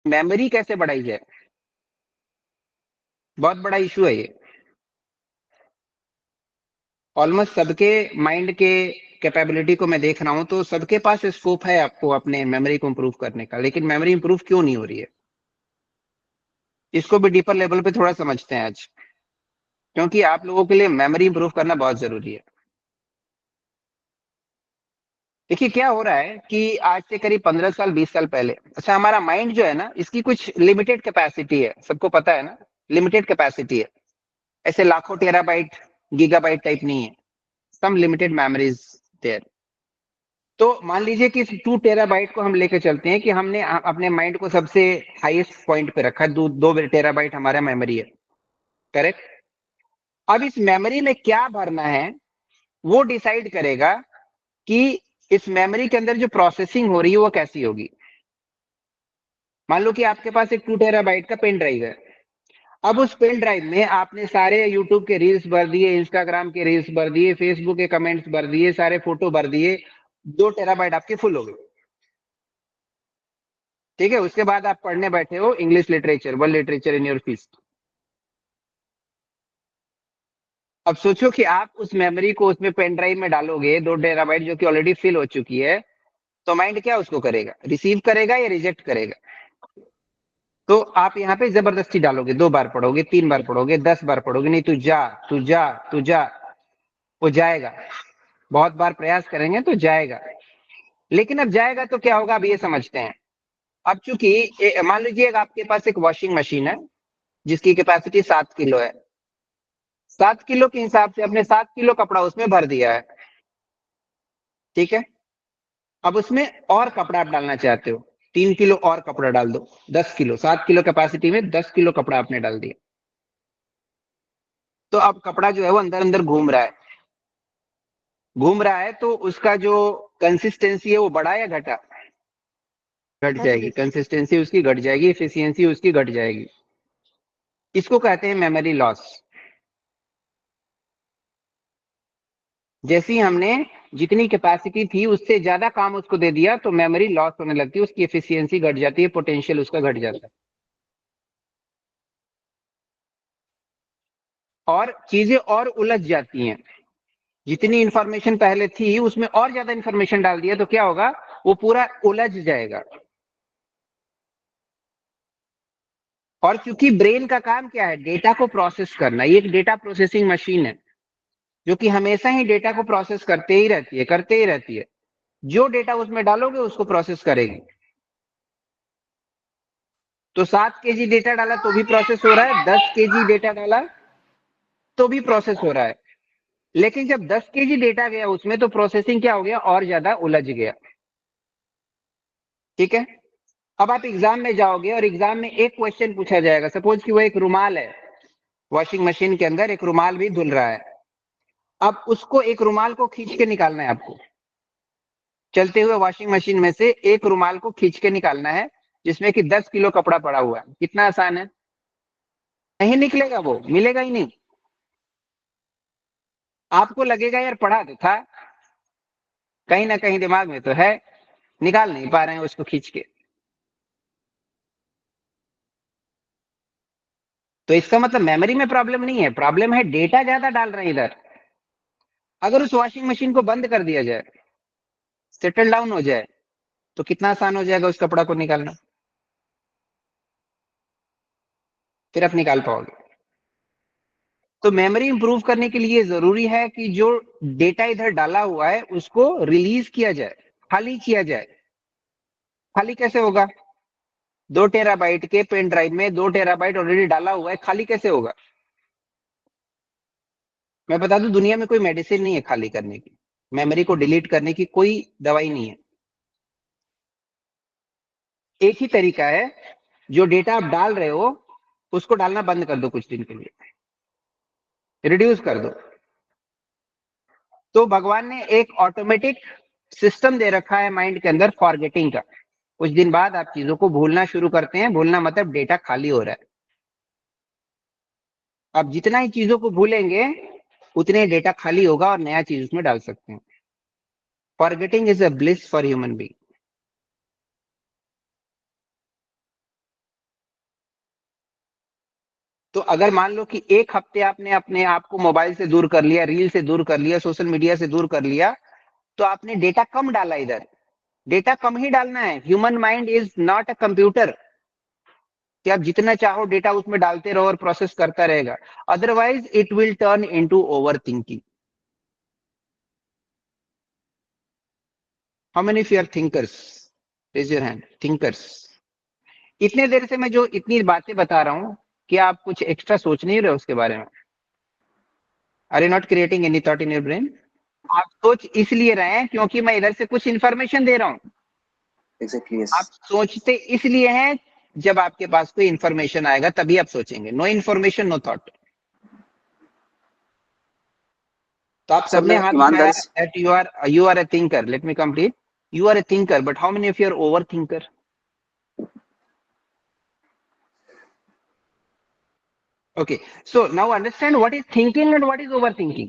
Memory कैसे बढ़ाई जाए, बहुत बड़ा इशू है ये। ऑलमोस्ट सबके माइंड के कैपेबिलिटी को मैं देख रहा हूं तो सबके पास स्कोप है आपको अपने मेमोरी को इंप्रूव करने का, लेकिन मेमोरी इंप्रूव क्यों नहीं हो रही है, इसको भी डीपर लेवल पे थोड़ा समझते हैं आज, क्योंकि आप लोगों के लिए मेमोरी इंप्रूव करना बहुत जरूरी है। देखिए क्या हो रहा है कि आज से करीब 15 साल 20 साल पहले, अच्छा हमारा माइंड जो है ना इसकी कुछ लिमिटेड कैपेसिटी है, सबको पता है ना, लिमिटेड कैपेसिटी है, ऐसे लाखों टेराबाइट गीगाबाइट टाइप नहीं है, सम लिमिटेड मेमोरीज देयर। तो मान लीजिए कि 2 टेराबाइट को हम लेकर चलते हैं कि हमने अपने माइंड को सबसे हाईएस्ट पॉइंट पे रखा है, 2 टेराबाइट हमारा मेमोरी है, करेक्ट। अब इस मेमोरी में क्या भरना है वो डिसाइड करेगा कि इस मेमोरी के अंदर जो प्रोसेसिंग हो रही है वो कैसी होगी। मान लो कि आपके पास एक 2 टेराबाइट का पेन ड्राइव है, अब उस पेन ड्राइव में आपने सारे यूट्यूब के रील्स भर दिए, इंस्टाग्राम के रील्स भर दिए, फेसबुक के कमेंट्स भर दिए, सारे फोटो भर दिए, 2 टेराबाइट आपके फुल हो गए। ठीक है, उसके बाद आप पढ़ने बैठे हो English literature, world literature in your feast. अब सोचो कि आप उस मेमोरी को उसमें पेन ड्राइव में डालोगे, 2 टेराबाइट जो कि ऑलरेडी फिल हो चुकी है, तो माइंड क्या उसको करेगा, रिसीव करेगा या रिजेक्ट करेगा। तो आप यहाँ पे जबरदस्ती डालोगे, 2 बार पढ़ोगे, 3 बार पढ़ोगे, 10 बार पढ़ोगे, नहीं तू जा तू जा तू जा, वो जाएगा, बहुत बार प्रयास करेंगे तो जाएगा। लेकिन अब जाएगा तो क्या होगा, अब ये समझते हैं। अब चूंकि मान लीजिए आपके पास एक वॉशिंग मशीन है जिसकी कैपेसिटी 7 किलो है, 7 किलो के हिसाब से अपने 7 किलो कपड़ा उसमें भर दिया है, ठीक है। अब उसमें और कपड़ा आप डालना चाहते हो, 3 किलो और कपड़ा डाल दो, 10 किलो, 7 किलो कैपेसिटी में 10 किलो कपड़ा आपने डाल दिया। तो अब कपड़ा जो है वो अंदर अंदर घूम रहा है, घूम रहा है, तो उसका जो कंसिस्टेंसी है वो बढ़ा या घटा, घट जाएगी, कंसिस्टेंसी उसकी घट जाएगी, एफिशिएंसी उसकी घट जाएगी। इसको कहते हैं मेमोरी लॉस। जैसे ही हमने जितनी कैपेसिटी थी उससे ज्यादा काम उसको दे दिया तो मेमोरी लॉस होने लगती है, उसकी एफिशिएंसी घट जाती है, पोटेंशियल उसका घट जाता है, और चीजें और उलझ जाती हैं। जितनी इंफॉर्मेशन पहले थी उसमें और ज्यादा इंफॉर्मेशन डाल दिया तो क्या होगा, वो पूरा उलझ जाएगा। और क्योंकि ब्रेन का काम क्या है, डेटा को प्रोसेस करना, ये एक डेटा प्रोसेसिंग मशीन है जो कि हमेशा ही डेटा को प्रोसेस करते ही रहती है, करते ही रहती है। जो डेटा उसमें डालोगे उसको प्रोसेस करेगी। तो 7 केजी डेटा डाला तो भी प्रोसेस हो रहा है, 10 केजी डेटा डाला तो भी प्रोसेस हो रहा है। लेकिन जब 10 केजी डेटा गया उसमें तो प्रोसेसिंग क्या हो गया, और ज्यादा उलझ गया, ठीक है। अब आप एग्जाम में जाओगे और एग्जाम में एक क्वेश्चन पूछा जाएगा, सपोज कि वो एक रुमाल है, वॉशिंग मशीन के अंदर एक रुमाल भी धुल रहा है। अब उसको, एक रुमाल को खींच के निकालना है आपको, चलते हुए वॉशिंग मशीन में से एक रुमाल को खींच के निकालना है जिसमें कि 10 किलो कपड़ा पड़ा हुआ है। कितना आसान है, नहीं निकलेगा, वो मिलेगा ही नहीं। आपको लगेगा यार पढ़ा तो था, कहीं ना कहीं दिमाग में तो है, निकाल नहीं पा रहे हैं उसको खींच के। तो इसका मतलब मेमोरी में प्रॉब्लम नहीं है, प्रॉब्लम है डेटा ज्यादा डाल रहे हैं इधर। अगर उस वॉशिंग मशीन को बंद कर दिया जाए, सेटल डाउन हो जाए, तो कितना आसान हो जाएगा उस कपड़ा को निकालना, फिर आप निकाल पाओगे। तो मेमोरी इंप्रूव करने के लिए जरूरी है कि जो डेटा इधर डाला हुआ है उसको रिलीज किया जाए, खाली किया जाए। खाली कैसे होगा, 2 टेराबाइट के पेन ड्राइव में 2 टेराबाइट ऑलरेडी डाला हुआ है, खाली कैसे होगा। मैं बता दूं, दुनिया में कोई मेडिसिन नहीं है खाली करने की, मेमोरी को डिलीट करने की कोई दवाई नहीं है। एक ही तरीका है, जो डेटा आप डाल रहे हो उसको डालना बंद कर दो कुछ दिन के लिए, रिड्यूस कर दो। तो भगवान ने एक ऑटोमेटिक सिस्टम दे रखा है माइंड के अंदर फॉरगेटिंग का। कुछ दिन बाद आप चीजों को भूलना शुरू करते हैं, भूलना मतलब डेटा खाली हो रहा है। आप जितना ही चीजों को भूलेंगे उतने डेटा खाली होगा और नया चीज उसमें डाल सकते हैं। Forgetting is a bliss for human being. तो अगर मान लो कि एक हफ्ते आपने अपने आप को मोबाइल से दूर कर लिया, रील से दूर कर लिया, सोशल मीडिया से दूर कर लिया, तो आपने डेटा कम डाला इधर। डेटा कम ही डालना है। Human mind is not a computer कि आप जितना चाहो डेटा उसमें डालते रहो और प्रोसेस करता रहेगा। Otherwise it will turn into over thinking. How many of you are thinkers? Raise your hand. Thinkers. इतने देर से मैं जो इतनी बातें बता रहा हूं, क्या आप कुछ एक्स्ट्रा सोच नहीं रहे उसके बारे में? Are you not creating any thought in your brain? आप सोच इसलिए रहे हैं क्योंकि मैं इधर से कुछ इंफॉर्मेशन दे रहा हूं। Exactly, yes. आप सोचते इसलिए हैं, जब आपके पास कोई इंफॉर्मेशन आएगा तभी आप सोचेंगे। No information no thought. तो आप सबने हाथ उठाया that you are a thinker. Let me complete. You are a thinker, but how many of you are over thinker? Okay, so now understand what is thinking and what is over thinking.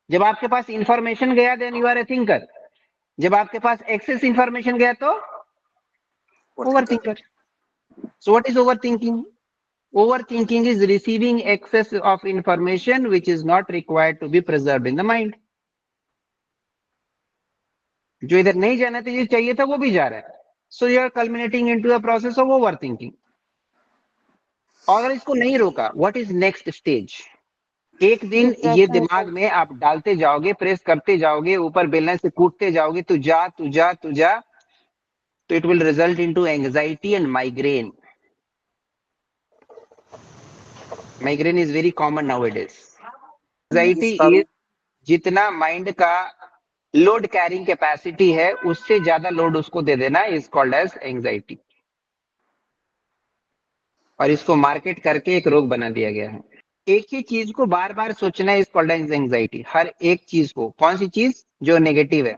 जब आपके पास information गया then you are a thinker. जब आपके पास excess information गया तो over thinker. So what is over thinking? Overthinking is receiving excess of information which is not required to be preserved in the mind. जो इधर नहीं जाना चाहिए था वो भी जा रहा है। So you are culminating into a process of overthinking. और अगर इसको नहीं रोका, what is next stage? एक दिन ये दिमाग में आप डालते जाओगे, प्रेस करते जाओगे, ऊपर बेलने से कूदते जाओगे, तू जा तू जा तू जा, तो it will result into anxiety and migraine. Migraine is very common nowadays. Anxiety is जितना माइंड का लोड कैरिंग कैपेसिटी है उससे ज्यादा लोड उसको दे देना इज कॉल्ड एज एंजाइटी। और इसको मार्केट करके एक रोग बना दिया गया है। एक ही चीज को बार बार सोचना इज कॉल्ड एज एंजाइटी। हर एक चीज को, कौन सी चीज जो नेगेटिव है,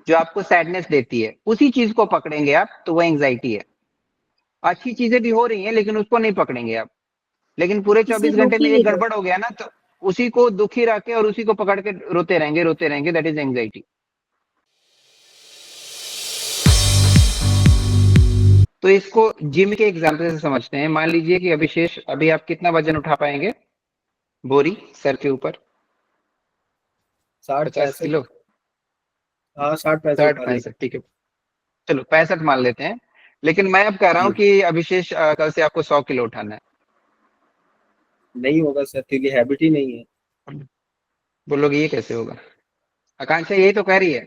जो आपको सैडनेस देती है, उसी चीज को पकड़ेंगे आप तो वो एंजाइटी है। अच्छी चीजें भी हो रही हैं लेकिन उसको नहीं पकड़ेंगे आप। लेकिन पूरे 24 घंटे में एक गड़बड़ हो गया ना, तो उसी को दुखी रखे और उसी को पकड़ के रोते रहेंगे। That is anxiety. तो इसको जिम के एग्जाम्पल से समझते हैं। मान लीजिए कि अभिशेष, अभी आप कितना वजन उठा पाएंगे बोरी सर के ऊपर? 50 किलो। हाँ 60-65। ठीक है, चलो 65 मान लेते हैं। लेकिन मैं अब कह रहा हूँ कि अभिशेष कल से आपको 100 किलो उठाना है। नहीं होगा सर, क्योंकि हैबिट ही नहीं है। बोलोगे ये कैसे होगा? आकांक्षा यही तो कह रही है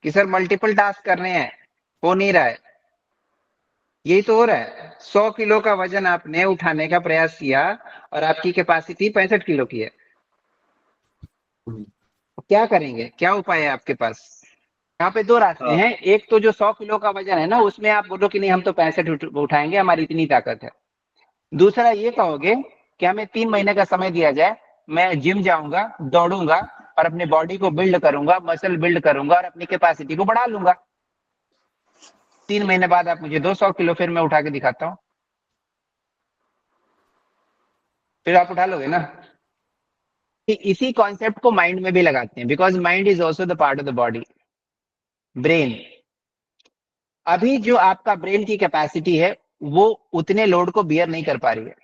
कि सर मल्टीपल टास्क करने हैं, हो नहीं रहा है। यही तो हो रहा है। 100 किलो का वजन आपने उठाने का प्रयास किया और आपकी कैपेसिटी 65 किलो की है। क्या करेंगे? क्या उपाय है आपके पास? यहाँ पे दो रास्ते हैं। एक तो जो 100 किलो का वजन है ना, उसमें आप बोलो कि नहीं हम तो 65 उठाएंगे, हमारी इतनी ताकत है। दूसरा ये कहोगे कि हमें 3 महीने का समय दिया जाए, मैं जिम जाऊंगा, दौड़ूंगा और अपने बॉडी को बिल्ड करूंगा, मसल बिल्ड करूंगा और अपनी कैपेसिटी को बढ़ा लूंगा। 3 महीने बाद आप मुझे 200 किलो फिर मैं उठा के दिखाता हूँ, फिर आप उठा लोगे ना। इसी कॉन्सेप्ट को माइंड में भी लगाते हैं, because mind is also the part of the body. Brain, अभी जो आपका ब्रेन की कैपेसिटी है वो उतने लोड को बियर नहीं कर पा रही है।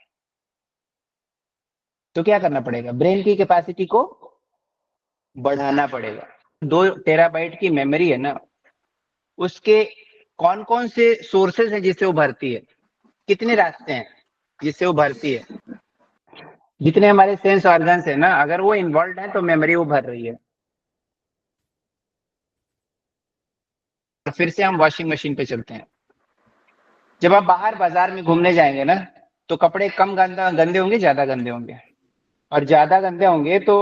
तो क्या करना पड़ेगा? ब्रेन की कैपेसिटी को बढ़ाना पड़ेगा। 2 टेराबाइट की मेमोरी है ना, उसके कौन कौन से सोर्सेज हैं जिससे वो भरती है? कितने रास्ते हैं जिससे वो भरती है? जितने हमारे सेंस ऑर्गन्स है ना, अगर वो इन्वॉल्व है तो मेमोरी वो भर रही है। तो फिर से हम वॉशिंग मशीन पे चलते हैं। जब आप बाहर बाजार में घूमने जाएंगे ना, तो कपड़े कम गंदे होंगे, ज्यादा गंदे होंगे? और ज्यादा गंदे होंगे तो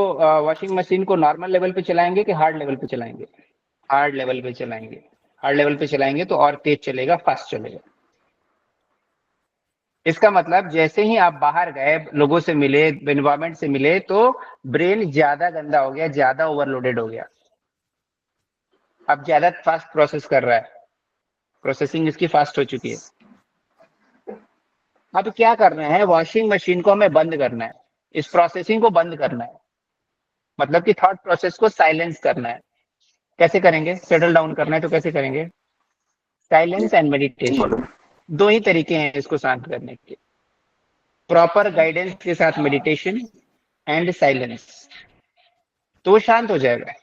वॉशिंग मशीन को नॉर्मल लेवल पे चलाएंगे कि हार्ड लेवल पे चलाएंगे? हार्ड लेवल पे चलाएंगे। हार्ड लेवल पे चलाएंगे तो और तेज चलेगा, फास्ट चलेगा। इसका मतलब जैसे ही आप बाहर गए, लोगों से मिले, एनवायरमेंट से मिले, तो ब्रेन ज्यादा गंदा हो गया, ज्यादा ओवरलोडेड हो गया। अब ज्यादा फास्ट प्रोसेस कर रहा है, प्रोसेसिंग इसकी फास्ट हो चुकी है। अब क्या करना है? वॉशिंग मशीन को हमें बंद करना है, इस प्रोसेसिंग को बंद करना है, मतलब कि थॉट प्रोसेस को साइलेंस करना है। कैसे करेंगे? सेटल डाउन करना है तो कैसे करेंगे? साइलेंस एंड मेडिटेशन, 2 ही तरीके हैं इसको शांत करने के। प्रॉपर गाइडेंस के साथ मेडिटेशन एंड साइलेंस, तो वो शांत हो जाएगा।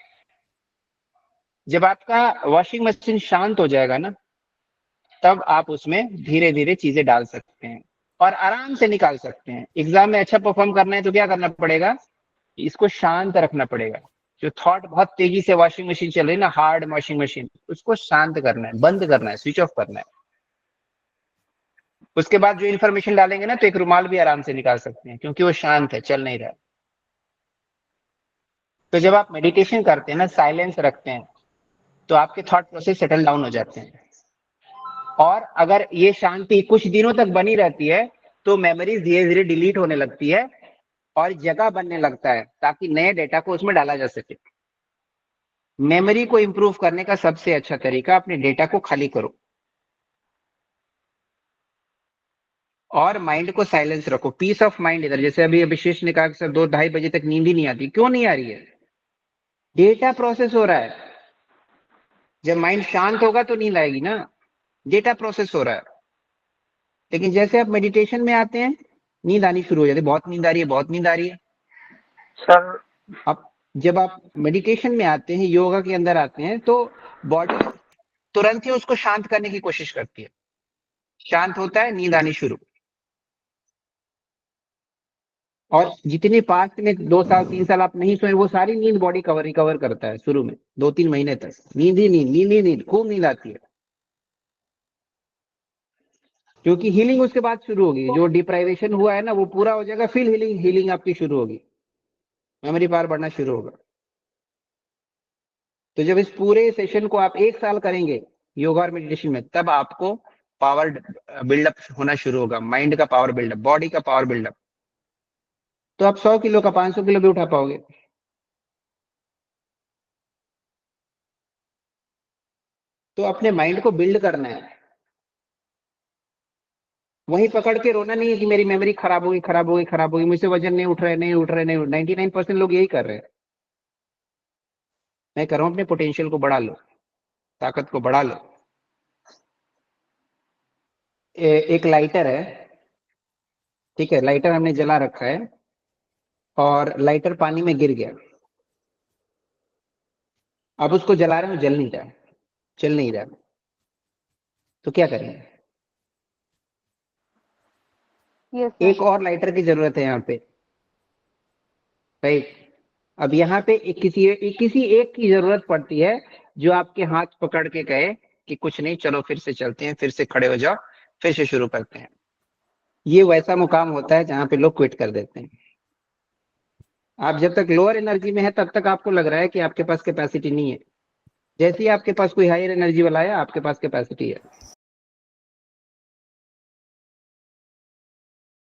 जब आपका वॉशिंग मशीन शांत हो जाएगा ना, तब आप उसमें धीरे धीरे चीजें डाल सकते हैं और आराम से निकाल सकते हैं। एग्जाम में अच्छा परफॉर्म करना है तो क्या करना पड़ेगा, इसको शांत रखना पड़ेगा। जो थॉट बहुत तेजी से वॉशिंग मशीन चल रही है ना, हार्ड वॉशिंग मशीन, उसको शांत करना है, बंद करना है, स्विच ऑफ करना है। उसके बाद जो इन्फॉर्मेशन डालेंगे ना, तो एक रुमाल भी आराम से निकाल सकते हैं, क्योंकि वो शांत है, चल नहीं रहा। तो जब आप मेडिटेशन करते हैं ना, साइलेंस रखते हैं, तो आपके थॉट प्रोसेस सेटल डाउन हो जाते हैं। और अगर ये शांति कुछ दिनों तक बनी रहती है, तो मेमोरीज धीरे धीरे डिलीट होने लगती है और जगह बनने लगता है, ताकि नए डेटा को उसमें डाला जा सके। मेमोरी को इंप्रूव करने का सबसे अच्छा तरीका, अपने डेटा को खाली करो और माइंड को साइलेंस रखो, पीस ऑफ माइंड। इधर जैसे अभी अभिशेष ने कहा कि सर 2-2:30 बजे तक नींद ही नहीं आती, क्यों नहीं आ रही है? डेटा प्रोसेस हो रहा है। जब माइंड शांत होगा तो नींद आएगी ना, डेटा प्रोसेस हो रहा है। लेकिन जैसे आप मेडिटेशन में आते हैं, नींद आनी शुरू हो जाती है, बहुत नींद आ रही है, बहुत नींद आ रही है। सर अब जब आप मेडिटेशन में आते हैं, योगा के अंदर आते हैं, तो बॉडी तुरंत ही उसको शांत करने की कोशिश करती है। शांत होता है, नींद आनी शुरू। और जितनी पास्ट में 2 साल 3 साल आप नहीं सोए, वो सारी नींद बॉडी रिकवर करता है। शुरू में 2-3 महीने तक नींद ही नींद, नींद ही नींद, खूब नींद आती है, क्योंकि हीलिंग उसके बाद शुरू होगी। जो डिप्राइवेशन हुआ है ना, वो पूरा हो जाएगा, फिर हीलिंग हीलिंग आपकी शुरू होगी, मेमोरी पावर बढ़ना शुरू होगा। तो जब इस पूरे सेशन को आप 1 साल करेंगे योगा और मेडिटेशन में, तब आपको पावर बिल्डअप होना शुरू होगा, माइंड का पावर बिल्डअप, बॉडी का पावर बिल्डअप। तो आप 100 किलो का 500 किलो भी उठा पाओगे। तो अपने माइंड को बिल्ड करना है, वहीं पकड़ के रोना नहीं है कि मेरी मेमोरी खराब होगी, खराब होगी, खराब होगी, मुझसे वजन नहीं उठ रहे, नहीं उठ रहे, नहीं उठ। 99% लोग यही कर रहे हैं। मैं कर रहा हूं अपने पोटेंशियल को बढ़ा लो, ताकत को बढ़ा लो। एक लाइटर है, ठीक है, लाइटर हमने जला रखा है और लाइटर पानी में गिर गया। अब उसको जला रहे हो, जल नहीं रहा, चल नहीं रहा, तो क्या करेंगे? यस एक सर। और लाइटर की जरूरत है यहाँ पे, राइट? अब यहाँ पे किसी एक की जरूरत पड़ती है, जो आपके हाथ पकड़ के कहे कि कुछ नहीं, चलो फिर से चलते हैं, फिर से खड़े हो जाओ, फिर से शुरू करते हैं। ये वैसा मुकाम होता है जहां पे लोग क्विट कर देते हैं। आप जब तक लोअर एनर्जी में है, तब तक आपको लग रहा है कि आपके पास कैपेसिटी नहीं है। जैसे ही आपके पास कोई हायर एनर्जी वाला है, आपके पास कैपेसिटी है।